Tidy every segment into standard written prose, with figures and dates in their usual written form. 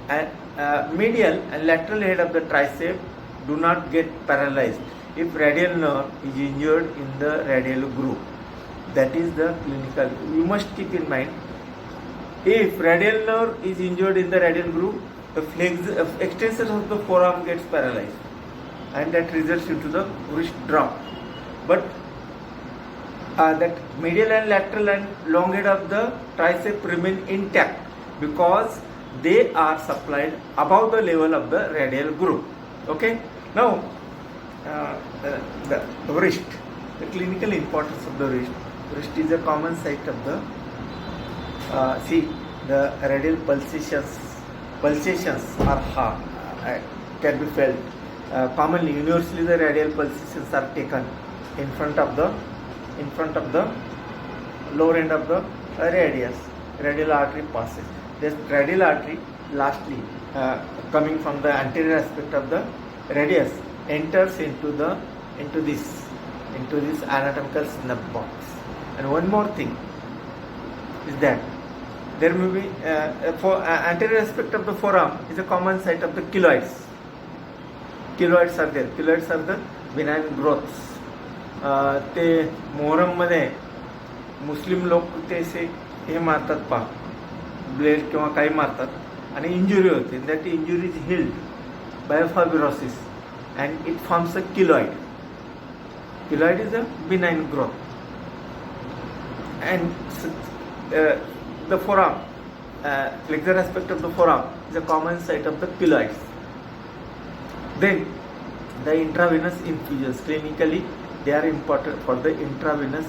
and medial and lateral head of the tricep do not get paralyzed if radial nerve is injured in the radial groove. That is the clinical. You must keep in mind, if radial nerve is injured in the radial groove, the extensor of the forearm gets paralyzed, and that results into the wrist drop. But that medial and lateral and long head of the tricep remain intact because they are supplied above the level of the radial groove. Okay. Now, the wrist, the clinical importance of the wrist. Wrist is a common site of the see the radial pulsations are hard, can be felt. Commonly, universally, the radial pulsations are taken in front of the lower end of the radius. Radial artery passes. This radial artery, lastly, coming from the anterior aspect of the radius, enters into this anatomical snub box. And one more thing is that there may be anterior aspect of the forearm is a common site of the keloids. Keloids are there. Keloids are the benign growths. ते मोहरममध्ये मुस्लिम लोक ते असे हे मारतात पहा, blade किंवा काही मारतात आणि इंजुरी होते. That injury is healed by fibrosis and it forms a keloid. Keloid is a benign growth. And the forearm, flexor aspect of the forearm is a common site of the keloids. Then the intravenous infusions, clinically they are important for the intravenous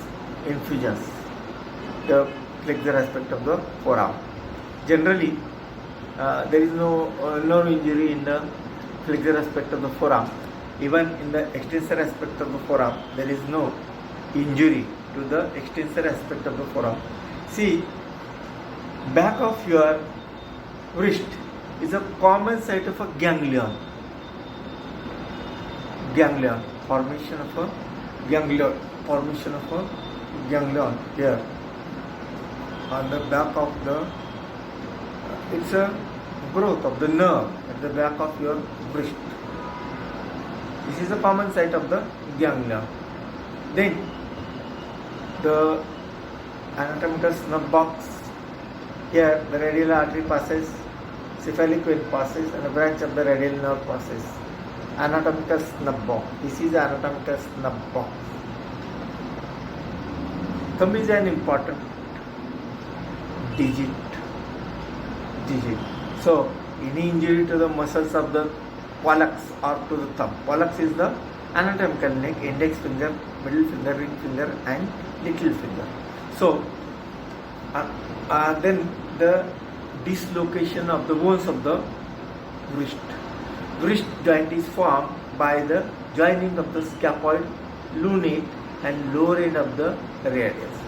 infusions, the flexor aspect of the forearm. Generally, there is no injury in the flexor aspect of the forearm. Even in the extensor aspect of the forearm, there is no injury to the extensor aspect of the forearm. See, back of your wrist is a common site of a ganglion. Formation of a ganglion here on the back of the. It's a growth of the nerve at the back of your wrist. This is a common site of the ganglia. Then the anatomical snub box. Here the radial artery passes, cephalic vein passes, and a branch of the radial nerve passes. Anatomical snub box. This is anatomical snub box. Thumb is an important digit. So any injury to the muscles of the pollex or to the thumb. Pollex is the anatomical neck, index finger, middle finger, ring finger, and little finger. So then the dislocation of the bones of the wrist. Wrist joint is formed by the joining of the scaphoid, lunate, and lower end of the radius.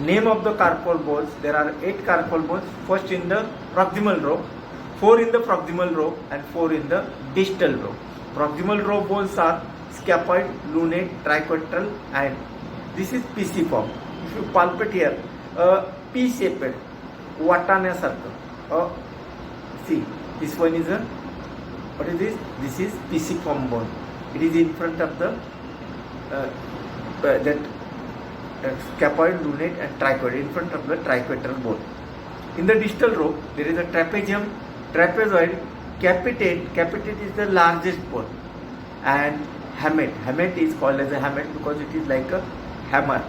Name of the carpal bones. There are 8 carpal bones. First in the proximal row, 4 in the proximal row, and 4 in the distal row. Proximal row bones are scaphoid, lunate, triquetral, and this is pisiform. If you palpate here, P-shaped, वाटाण्यासारखं. See, this one is a, what is this? This is pisiform bone. It is in front of the that scaphoid, lunate, and triquetral, in front of the triquetral bone. In the distal row, there is a trapezium, trapezoid, capitate. Capitate is the largest bone, and hamate. Hamate is called as a hamate because it is like a hammer.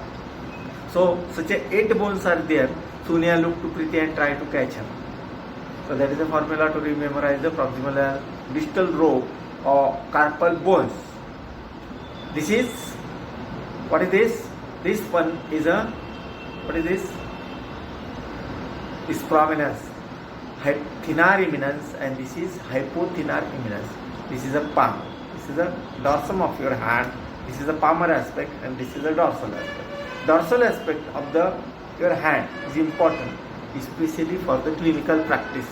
So such 8 bones are there. Sunia looked to Preeti and tried to catch her. So that is the formula to memorize the proximal and distal row or carpal bones. This is, what is this? This one is a, what is this? Is prominence, thenar eminence, and this is hypothenar eminence. This is a palm. This is a dorsum of your hand. This is a palmar aspect, and this is a dorsal aspect. Dorsal aspect of your hand is important, especially for the clinical practice.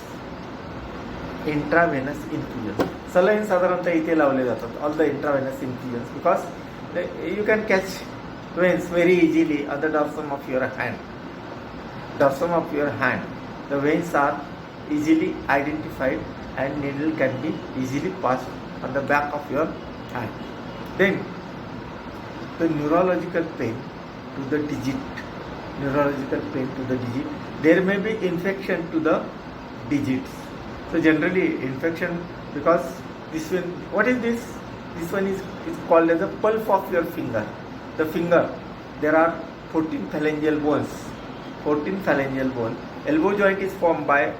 Intravenous infusion. Saline साधारणतः इथे लावले जातात. All the intravenous infusions, because you can catch veins very easily on the dorsum of your hand. Dorsum of your hand. The veins are easily identified and needle can be easily passed on the back of your hand. Then the neurological pain to the digit, there may be infection to the digits. So generally infection, because this one, what is this? This one is called as the pulp of your finger. The finger, there are 14 phalangeal bones. Elbow joint is formed by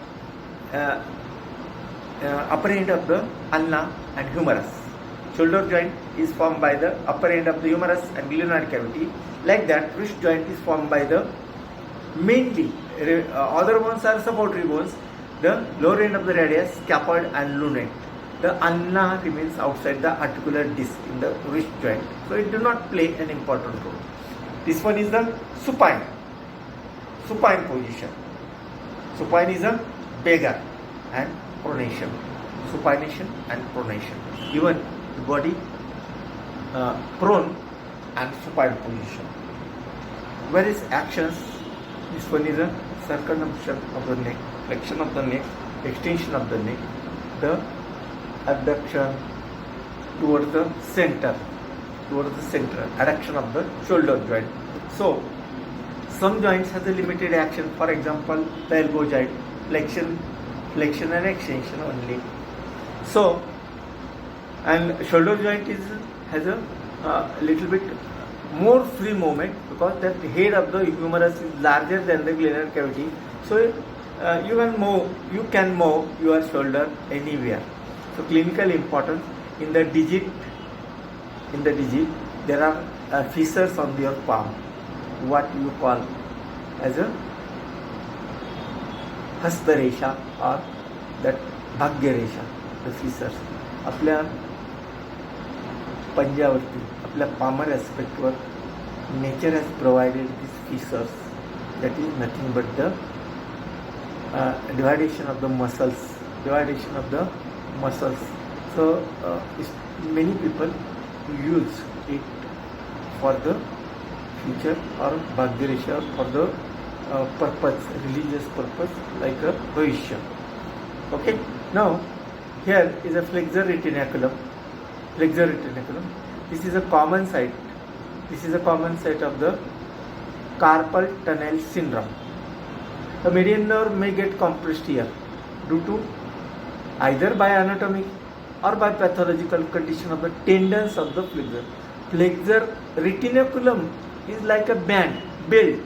upper end of the ulna and humerus. Shoulder joint is formed by the upper end of the humerus and glenoid cavity. Like that, wrist joint is formed by the mainly other bones are supportory bones. The lower end of the radius, scaphoid and lunate. The ulna remains outside the articular disc in the wrist joint, so it do not play an important role. This one is the supine position. Supine is a beggar and pronation. Supination and pronation. Even the body prone and supine position. Whereas actions, this one is a circumambulation of the neck, flexion of the neck, extension of the neck, the abduction towards the center, adduction of the shoulder joint. So some joints has a limited action. For example, the elbow joint, flexion and extension only. So, and shoulder joint has a little bit more free movement because the head of the humerus is larger than the glenoid cavity. So you can move your shoulder anywhere. So clinical importance in the digit, there are fissures on your palm, what you call as a हस्तरेषा or that भाग्यरेषा, the fissures. आपल्या पंजावरती, आपल्या palmar aspect were nature has provided these fissures. That is nothing but the dividation of the muscles. So many people use it for the future or bhagyaresha for the purpose, religious purpose, like a bhavishya. Okay. Now here is a flexor retinaculum. This is a common site. Of the carpal tunnel syndrome. The median nerve may get compressed here due to either by anatomic or by pathological condition of the tendons of the flexor. Flexor retinaculum is like a belt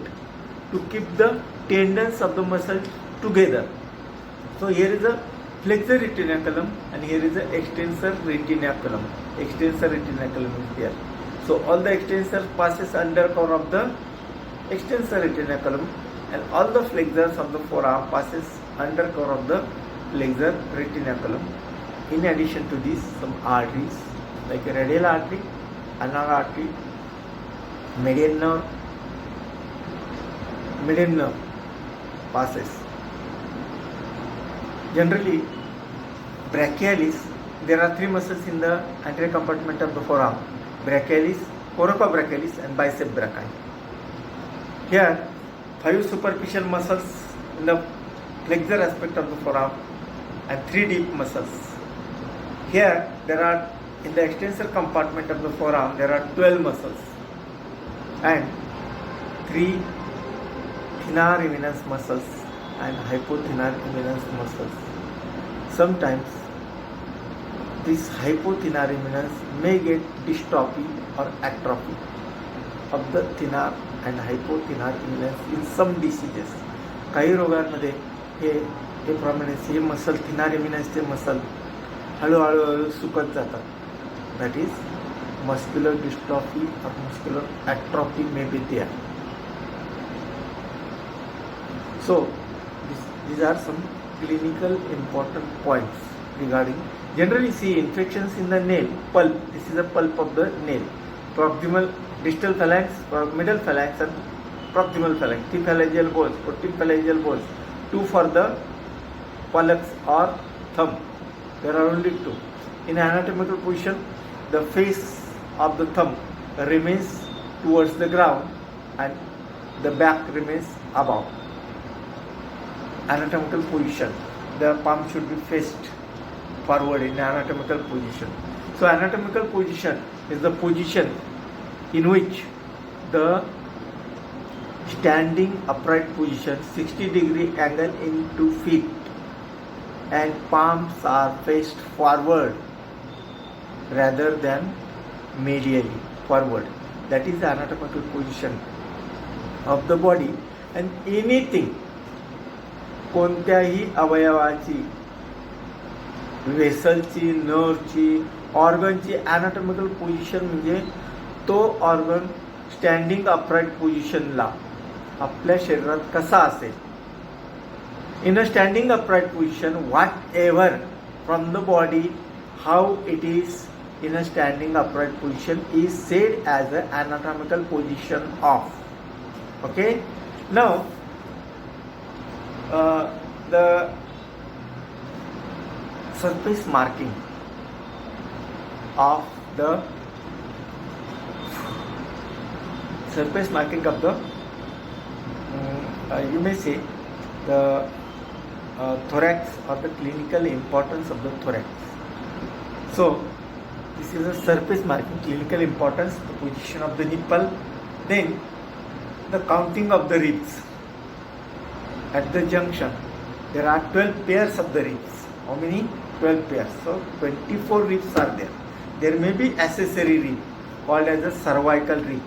to keep the tendons of the muscle together. So here is a flexor retinaculum and here is a extensor retinaculum. Extensor retinaculum is here. So all the extensor passes under cover of the extensor retinaculum and all the flexors of the forearm passes under cover of the flexor retinaculum. In addition to this, some arteries like a radial artery, ulnar artery, median nerve passes. Generally, brachialis, there are three muscles in the anterior compartment of the forearm: brachialis, coracobrachialis and bicep brachii. Here, 5 superficial muscles in the flexor aspect of the forearm and 3 deep muscles. Here, there are in the extensor compartment of the forearm, there are 12 muscles and 3 thenar eminence muscles and hypothenar eminence muscles. Sometimes this hypothenar eminence may get dystrophy or atrophy of the thenar and hypothenar eminence in some diseases. काही रोगांमध्ये हे प्रमाणेच हे muscle थिनार एमिनन्सचे muscle हळूहळू सुकत जातात. That is muscular dystrophy or muscular atrophy may be there. So these are some clinical important points regarding. Generally see infections in the nail, pulp. This is a pulp of the nail. Proximal distal phalanx, middle phalanx and proximal phalanx. 3 phalangeal bones, 14 phalangeal bones. 2 for the pollex or thumb. There are only 2. In anatomical position, the face of the thumb remains towards the ground and the back remains above. Anatomical position. the palm should be faced forward in anatomical position. So anatomical position is the position in which the standing upright position 60-degree angle into feet and palms are faced forward rather than medially forward. That is the anatomical position of the body. And anything, कोणत्याही अवयवाची, वेसलची, नर्वची, ऑर्गनची anatomical position म्हणजे तो organ standing upright पोझिशनला आपल्या शरीरात कसा असेल. In a standing upright position whatever from the body how it is in a standing upright position is said as an anatomical position of. Okay, now the surface marking of the you may say the thorax or the clinical importance of the thorax. So this is a surface marking, clinical importance, the position of the nipple, then the counting of the ribs. At the junction, there are 12 pairs of the ribs. How many? 12 pairs. So 24 ribs are there. There may be accessory rib called as a cervical rib.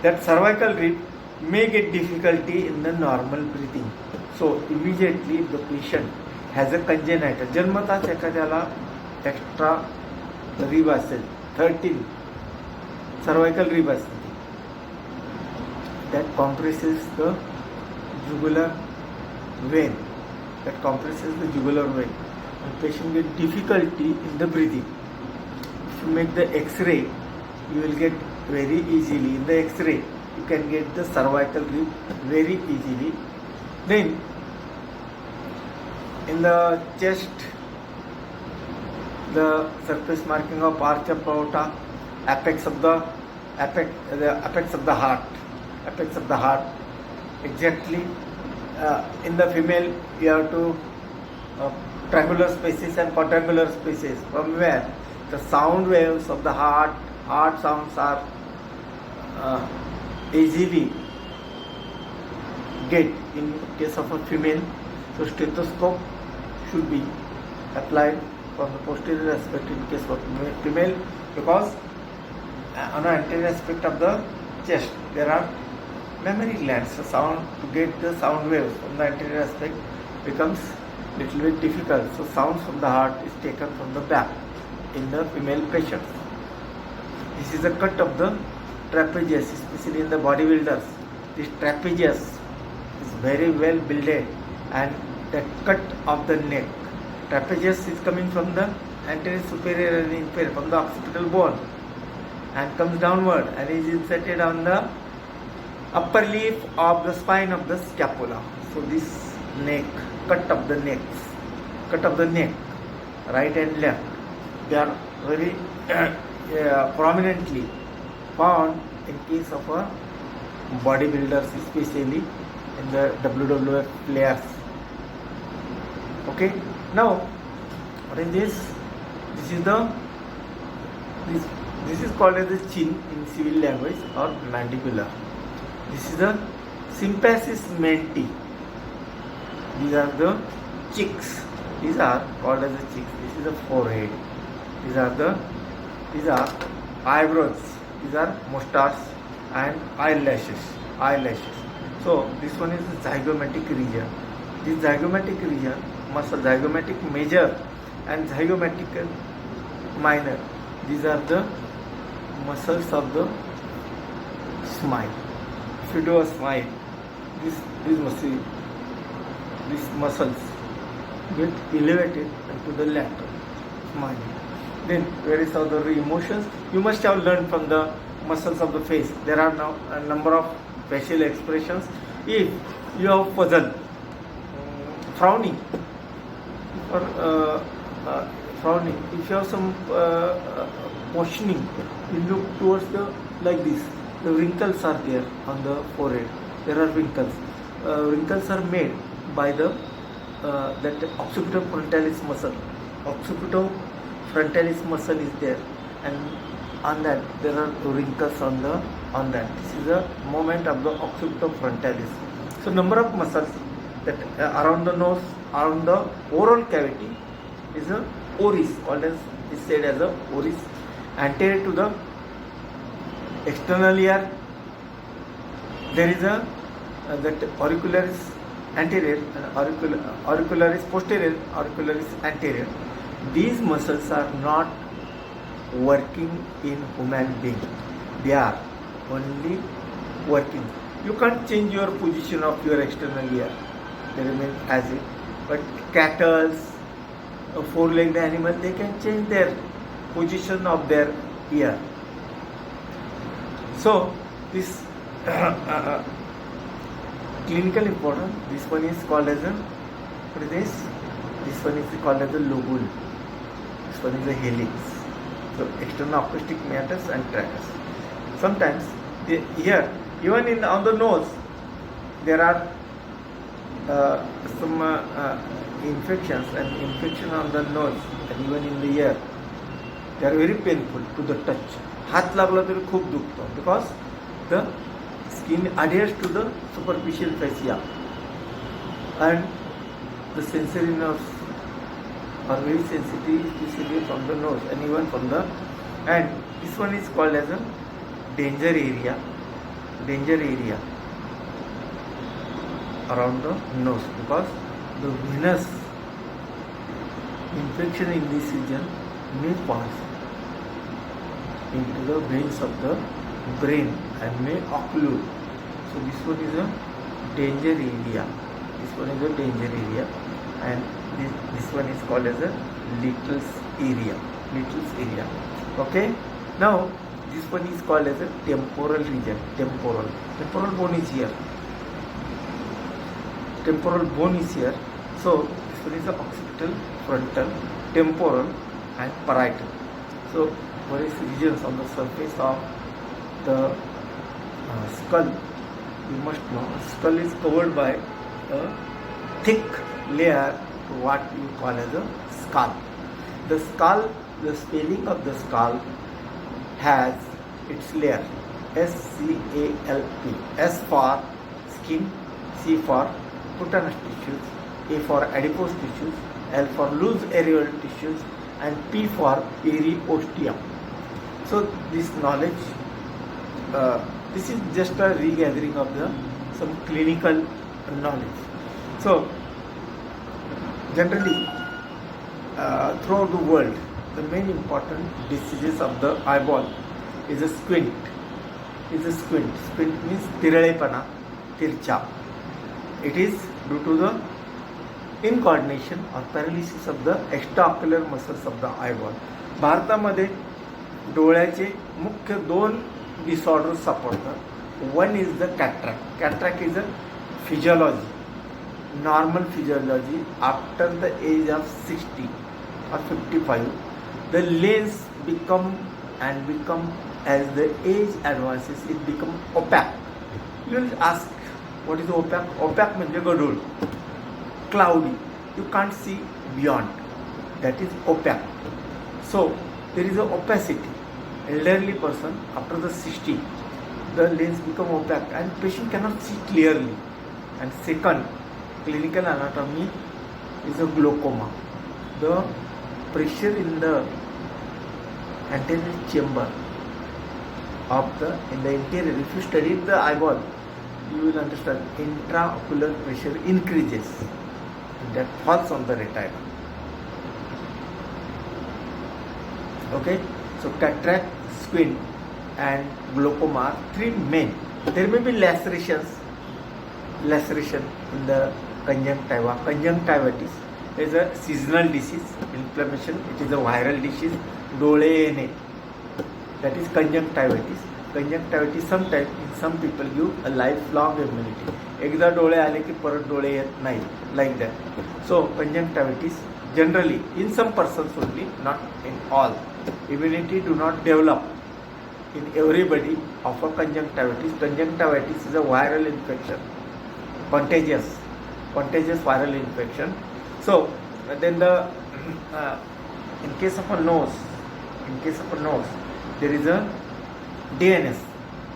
That cervical rib may get difficulty in the normal breathing. So immediately if the patient has a congenital, जन्मताच एखाद्याला extra rib असेल 13 cervical rib असेल, that compresses the jugular vein, and patient get difficulty in the breathing. If you make the x-ray, you will get very easily, in the x-ray you can get the cervical rib very easily. Then in the chest, the surface marking of arch of aorta, apex of the heart. Exactly, in the female you have to triangular spaces and quadrangular spaces, from where the sound waves of the heart sounds are easily get in case of a female. So stethoscope should be applied from the posterior aspect in case of female, because on the anterior aspect of the chest there are mammary glands. So sound, to get the sound waves from the anterior aspect becomes little bit difficult. So sounds from the heart is taken from the back in the female patients. This is a cut of the trapezius, especially in the bodybuilders. This trapezius is very well builded, and the cut of the neck. Trapezius is coming from the anterior superior and inferior, from the occipital bone, and comes downward and is inserted on the upper leaf of the spine of the scapula. So this neck, cut of the neck, right and left, they are very prominently found in case of a bodybuilders, especially in the WWF players. Okay, now what is this? This is called as the chin in civil language, or mandibular. This is the symphysis menti. These are the cheeks. These are called as the cheeks. This is the forehead. These are eyebrows. These are mustache and eyelashes. So this one is the zygomatic region. This zygomatic region, zygomatic major and zygomatic minor. These are the muscles of the smile. If you do a smile, these muscles get elevated into the lateral smile. Then various other emotions you must have learned from the muscles of the face. There are now a number of facial expressions. If you have puzzle, frowning, or frowning, if you have some motioning, you look towards the like this. The wrinkles are there on the forehead. There are wrinkles. Wrinkles are made by the that occipitofrontalis muscle. Occipitofrontalis muscle is there, and on that there are wrinkles on that. This is the movement of the occipitofrontalis. So number of muscles that around the nose, around the oral cavity is a oris, called as is said as a oris. Anterior to the external ear, there is a that auricularis anterior and auricularis posterior, auricularis anterior. These muscles are not working in human being. They are only working. You can't change your position of your external ear. They remain as it. But cattle, a four-legged animal, they can change their position of their ear. So this clinical important. This one is called as a, what is this? This one is called as a lobule. This one is a helix. So external acoustic meatus and tragus. Sometimes here, even in on the nose, there are some infections, and infection on the nose and even in the ear. They are very painful to the touch. हात लागला तरी खूप दुखतो because the skin adheres to the superficial fascia, and the sensory nerves are very sensitive, especially from the nose and even from the, and this one is called as a danger area around the nose, because the venous infection in this region may pass into the veins of the brain and may occlude. So this one is a danger area. This one is a danger area, and this one is called as a Little's area. Okay. Now this one is called as a temporal region. Temporal bone is here. Temporal bone is here. So this one is the occipital, frontal, temporal, and parietal. So various regions on the surface of the skull. You must know, skull is covered by a thick layer, what you call as a skull. The spelling of the skull has its layer SCALP. S for skin, C for cutaneous tissues, A for adipose tissues, L for loose areolar tissues, and P for periosteum. So this knowledge, this is just a regathering of some clinical knowledge. So generally throughout the world, the main important diseases of the eyeball is a squint. Squint means तिरळेपणा, तिरछा. It is due to the incoordination or paralysis of the extraocular muscles of the eyeball. भारतामध्ये डोळ्याचे मुख्य दोन disorder सापडतात. One is the cataract. Cataract is a physiology, normal physiology. After the age of 60 or 55, the lens become as the age advances, it become opaque. You will ask, what is opaque? Opaque means गढूळ, cloudy. You can't see beyond. That is opaque. So there is a opacity. Elderly person after the 60, the lens become opaque and patient cannot see clearly. And second, clinical anatomy is a glaucoma. The pressure in the anterior chamber in the interior, if you study the eyeball, you will understand intraocular pressure increases, and that falls on the retina. Okay, so cataract, squint, and glaucoma are three main. There may be laceration in the conjunctiva. Conjunctivitis is a seasonal disease, inflammation. It is a viral disease. डोळे येणे, that is conjunctivitis. Conjunctivitis sometimes in some people give a lifelong immunity. एकदा डोळे आले की परत डोळे येत नाही, like that. So conjunctivitis generally in some persons only, not in all. Immunity do not develop in everybody of a conjunctivitis. Conjunctivitis is a viral infection, contagious viral infection. So then the in case of a nose, there is a DNS,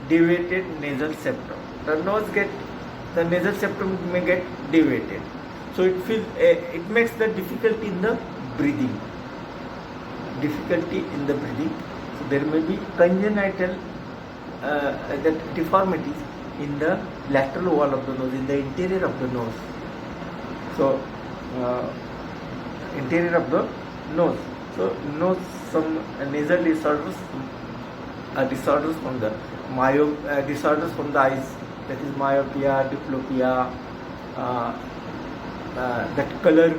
deviated nasal septum. The nasal septum may get deviated, so it makes the difficulty in the breathing. So there may be congenital deformities in the lateral wall of the nose, in the interior of the nose. So interior of the nose. So some nasal disorders from the disorders from the eyes, that is myopia, diplopia, that color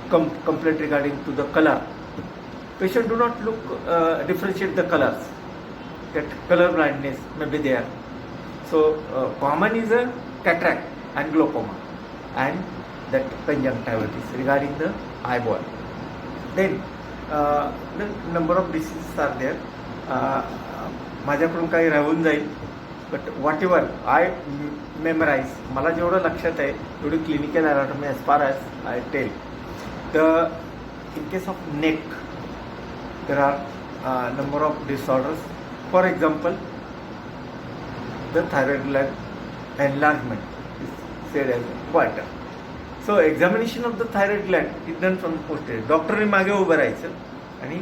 complaint regarding to the color. Patient do not differentiate the colors. That color blindness may be there. So common is a cataract and glaucoma, and that conjunctivitis regarding the eyeball. Then the number of diseases are there. माझ्याकडून काही राहून जाईल, but whatever I memorise, मला जेवढं लक्षात आहे तेवढी clinical anatomy as far as I tell. In case of neck, there are number of disorders. For example, the thyroid gland enlargement is said as goiter. So examination of the thyroid gland is done from the posterior. डॉक्टरने मागे उभं राहायचं आणि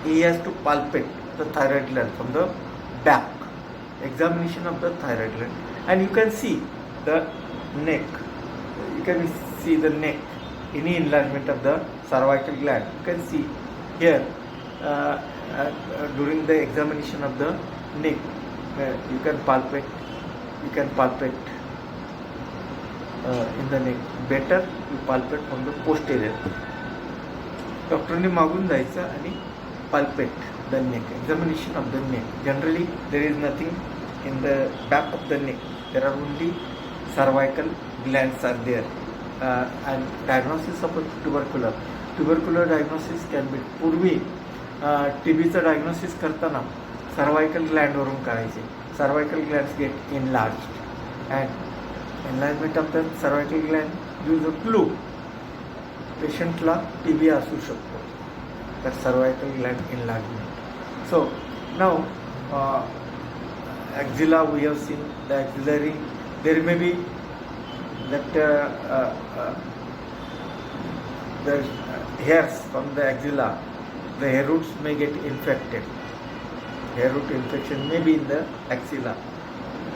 he has to palpate the thyroid gland from the back. Examination of the thyroid gland, and you can see the neck. You can see the neck. Any enlargement of the cervical gland, you can see here during the examination of the neck. You can palpate in the neck. Better you palpate from the posterior. डॉक्टरने मागून जायचं आणि palpate the neck. Examination of the neck. Generally there is nothing in the back of the neck. There are only cervical glands are there. And diagnosis of tubercular diagnosis can be पूर्वी TBचं diagnosis करताना cervical ग्लँडवरून करायचे. Cervical glands get enlarged and enlargement of the cervical gland gives a clue पेशंटला TB असू शकतो, तर cervical gland enlargement. So now axilla, we have seen the axillary. There may be that the hairs from the axilla, the hair roots may get infected. Hair root infection may be in the axilla,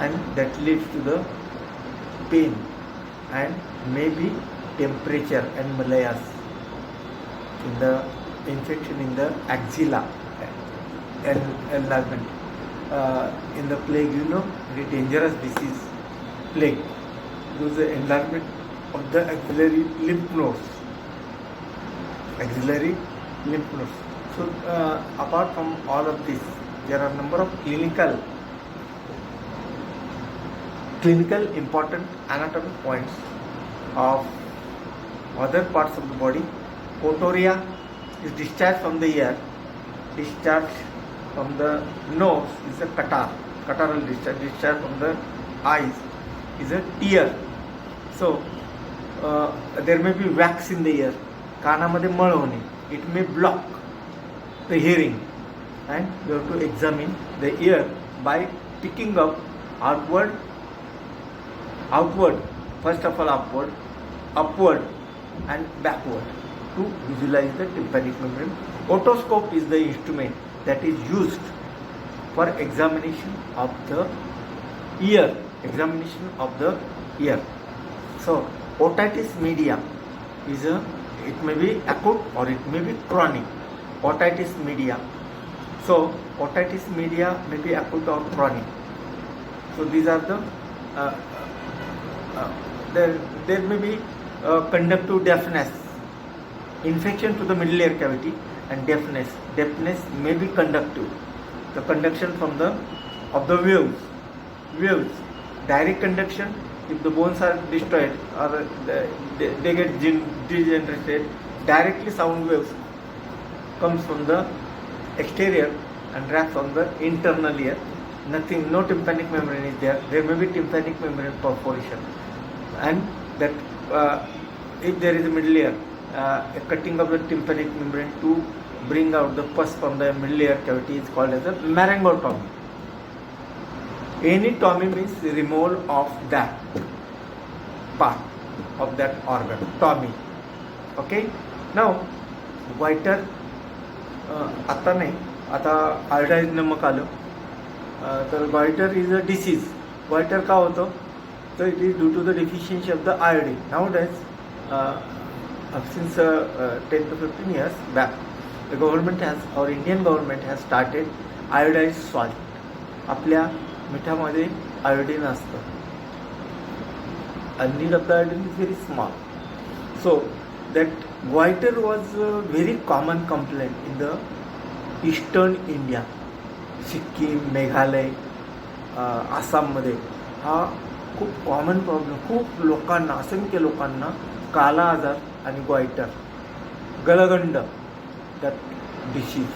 and that leads to the pain and maybe temperature and malayas in the infection in the axilla and enlargement. In the plague, very dangerous disease, plague. There is the enlargement of the axillary lymph nodes. So apart from all of this, there are number of clinical important anatomic points of other parts of the body. Potorrhea is discharged from the ear. Discharge from the nose is a catarrhal discharge. Discharge from the eyes is a tear. So there may be wax in the ear. कानामध्ये मळ होणे. It may block the hearing, and you have to examine the ear by picking up outward, first of all upward and backward to visualize the tympanic membrane. Otoscope is the instrument that is used for examination of the ear. So otitis media it may be acute or it may be chronic. Otitis media. So otitis media may be acute or chronic. So these are the there may be conductive deafness, infection to the middle ear cavity, and deafness. Deafness may be conductive. The conduction from of the waves. Direct conduction, if the bones are destroyed or they get degenerated, directly sound waves comes from the exterior and wraps on the internal ear. Nothing, no tympanic membrane is there. There may be tympanic membrane perforation, and that if there is a middle layer, a cutting of the tympanic membrane to bring out the pus from the middle layer cavity is called as a marengotomy. Anatomy means removal of that part of that organ, tomy. Okay. Now goiter आता नाही, आता iodise नमक आलं, तर goiter is a disease. Goiter का होतं, तर it is due to the deficiency of the iodine. Nowadays since 10 to 15 years back, the government has, our Indian government has started iodized salt. आपल्या मिठामध्ये आयोडीन असतं, and need of the iodine is very small. So that goiter was a very common complaint in the eastern India, Sikkim, Meghalaya, आसाममध्ये हा खूप common problem. खूप लोकांना, असंख्य लोकांना काला आजार आणि गोइटर, गलगंड, दॅट डिसीज.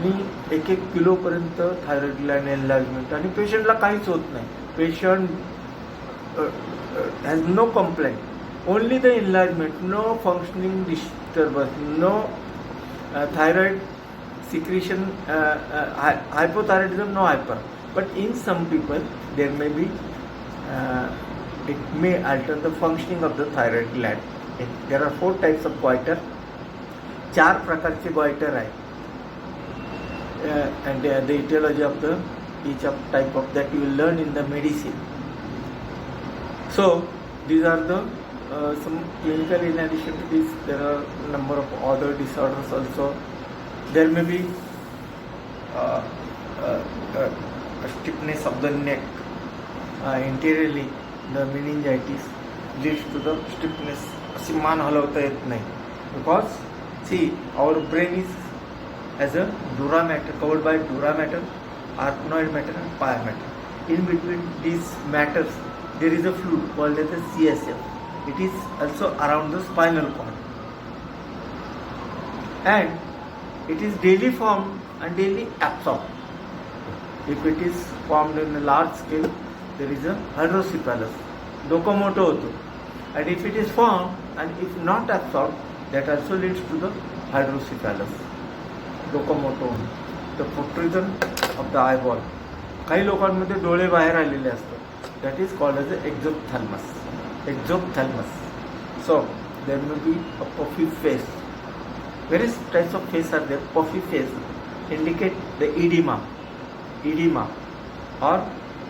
मी 1-1 किलोपर्यंत थायरॉइड ग्लँड एनलार्जमेंट, आणि पेशंटला काहीच होत नाही. Patient has no complaint, only the enlargement, no functioning disturbance, no thyroid secretion, hypothyroidism, no hyper. But in some people there may be, it may alter the functioning of the thyroid gland. There are 4 types of goiter. 4 प्रकारचे goiter आहे, and the etiology of the each of type of that you will learn in the medicine. So these are the some clinical. In addition to this, there are number of other disorders also. There may be stiffness of the neck, anteriorly the meningitis leads to the stiffness. अशी मान हलवता येत नाही, because see, our brain is as a dura matter, covered by dura matter, arachnoid matter and pia matter. In between these matters there is a fluid called as the CSF. It is also around the spinal cord, and it is daily formed and daily absorbed. If it is formed in a large scale, there is a hydrocephalus, locomotor hoto. And if it is formed and if not absorbed, that also leads to the hydrocephalus, locomotor, the protrusion of the eyeball. काही लोकांमध्ये डोळे बाहेर आलेले असतात, that is called as exophthalmos. Exophthalmos. So there may be a puffy face. Various types of face are there. Puffy face indicate the edema, or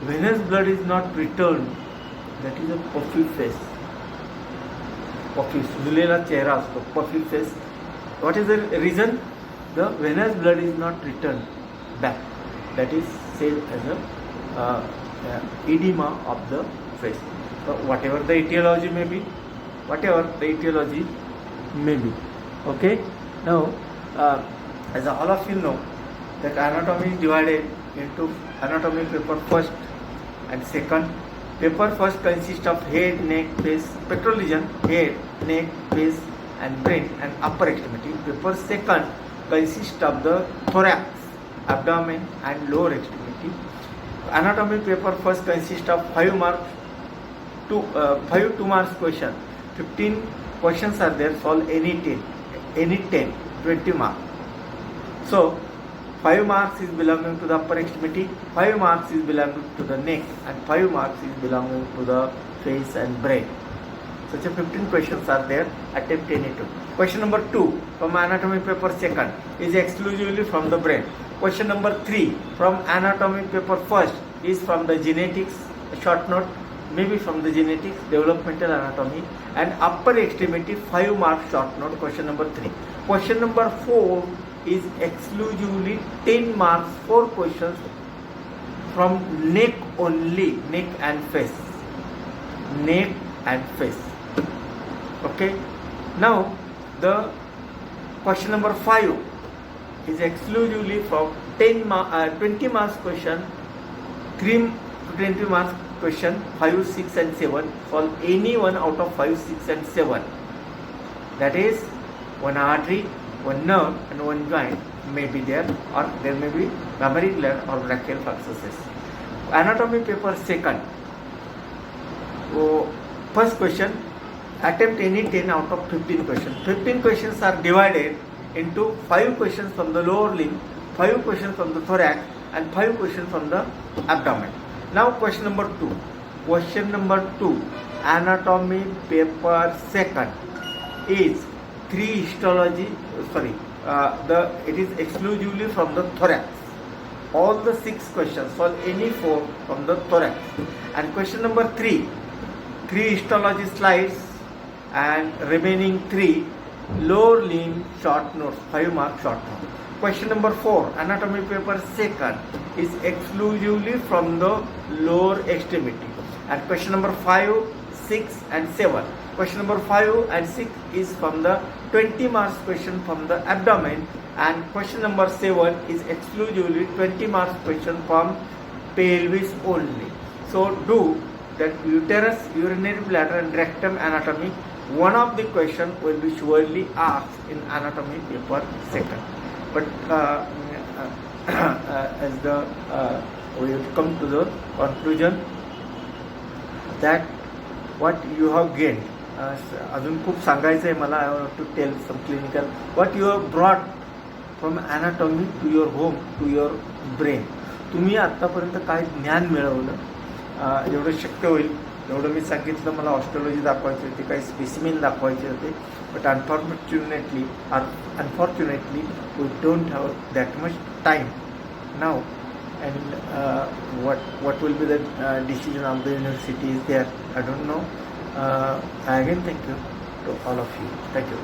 venous blood is not returned. That is a puffy face. Puffy, सुजलेला चेहरा असतो, puffy face. What is the reason? The venous blood is not returned back. That is said as a edema of the face. So whatever the etiology may be, okay. Now as all of you know, that anatomy is divided into anatomy paper first and second. Paper first consists of head, neck, face, pectoral region, head, neck, face and brain and upper extremity. Paper second consists of the thorax, abdomen and lower extremity. Anatomy paper first consists of 5 marks, 2 marks question. 15 questions are there, solve any 10, 20 marks. So 5 marks is belonging to the upper extremity, 5 marks is belonging to the neck, and 5 marks is belonging to the face and brain. Such a 15 questions are there. Attempt any 2. Question number 2 from anatomy paper second is exclusively from the brain. Question number 3 from anatomy paper first is from the genetics, short note, maybe from the genetics, developmental anatomy, and upper extremity 5 marks short note. Question number 3. Question number 4 is exclusively 10 marks, 4 questions from neck only, neck and face. Okay. Now the question number 5 is exclusively from 20 marks question, 3 to 20 marks question, 5, 6 and 7. Solve any one out of 5, 6 and 7. That is, one artery, one nerve and one joint may be there, or there may be mammary gland or brachial plexuses. Anatomy paper second. First question, attempt any 10 out of 15 questions. 15 questions are divided into 5 questions from the lower limb, 5 questions from the thorax, and 5 questions from the abdomen. Now question number 2. Question number 2. Anatomy paper second is 3 histology. It is exclusively from the thorax. All the 6 questions, solve any 4 from the thorax. And question number 3 histology slides, and remaining 3 lower limb short notes, 5 mark short notes. Question number 4, anatomy paper second, is exclusively from the lower extremity. And question number 5, 6 and 7. Question number 5 and 6 is from the 20 marks question from the abdomen, and question number 7 is exclusively 20 marks question from pelvis only. So do that uterus, urinary bladder and rectum anatomy. One of the question will be surely asked in anatomy paper second. But we have come to the conclusion that what you have gained. अजून खूप सांगायचं आहे मला. I want to tell some clinical what you have brought from anatomy to your home to your brain. तुम्ही आत्तापर्यंत काय ज्ञान मिळवलं, जेवढं शक्य होईल एवढं मी सांगितलं. मला ऑस्ट्रोलॉजी दाखवायची होती, काही स्पेसिमेन दाखवायचे होते, but unfortunately we don't have that much time now. And what will be the decision of the university is there, I don't know. Again, thank you to all of you. Thank you.